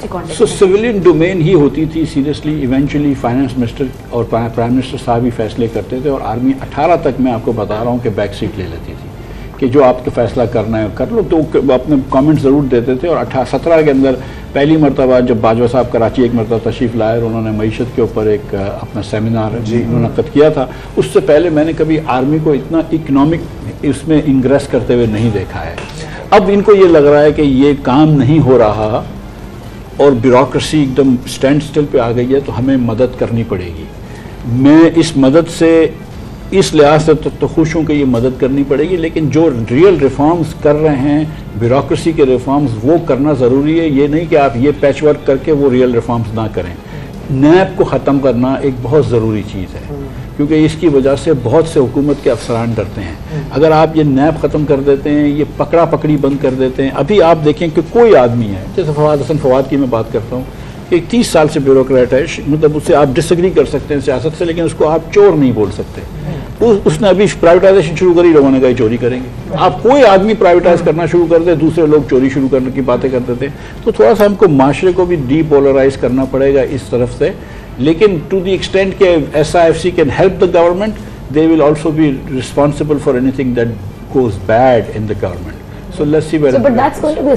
ऐसे context so civilian domain ही होती थी सीरियसली। इवेंचुअली फाइनेंस मिनिस्टर और प्राइम मिनिस्टर साहब ही फैसले करते थे, और आर्मी 18 तक मैं आपको बता रहा हूँ कि बैक सीट ले लेती थी कि जो आपको फैसला करना है कर लो। तो अपने कमेंट ज़रूर देते थे। और 17 के अंदर पहली मरतबा जब बाजवा साहब कराची एक मरतबा तशरीफ़ लाए और उन्होंने मईशत के ऊपर एक अपना सेमिनार मुनक़्क़द किया था, उससे पहले मैंने कभी आर्मी को इतना इकनॉमिक इसमें इंग्रेस करते हुए नहीं देखा है। अब इनको ये लग रहा है कि ये काम नहीं हो रहा और ब्यूरोक्रेसी एकदम स्टैंड स्टिल पे आ गई है, तो हमें मदद करनी पड़ेगी। मैं इस मदद से इस लिहाज से तो खुश हूँ कि ये मदद करनी पड़ेगी, लेकिन जो रियल रिफॉर्म्स कर रहे हैं, ब्यूरोक्रेसी के रिफॉर्म्स, वो करना ज़रूरी है। ये नहीं कि आप ये पैच वर्क करके वो रियल रिफॉर्म्स ना करें। नैब को ख़त्म करना एक बहुत ज़रूरी चीज़ है, क्योंकि इसकी वजह से बहुत से हुकूमत के अफसरान डरते हैं। अगर आप ये नैब ख़त्म कर देते हैं, ये पकड़ा पकड़ी बंद कर देते हैं। अभी आप देखें कि कोई आदमी है, जैसे फवाद हसन फवाद की मैं बात करता हूँ, एक 30 साल से ब्यूरोक्रेट है, मतलब उससे आप डिसएग्री कर सकते हैं सियासत से, लेकिन उसको आप चोर नहीं बोल सकते। उसने अभी प्राइवेटाइजेशन शुरू करी, लोगों ने कहा चोरी करेंगे। आप कोई आदमी प्राइवेटाइज करना शुरू कर दे, दूसरे लोग चोरी शुरू करने की बातें करते थे। तो थोड़ा सा हमको माशरे को भी डीपोलराइज करना पड़ेगा इस तरफ से। लेकिन टू द एक्सटेंट के SIFC can help the government, they will also be responsible for anything that goes bad in the government. So let's see where. So, but that's going to be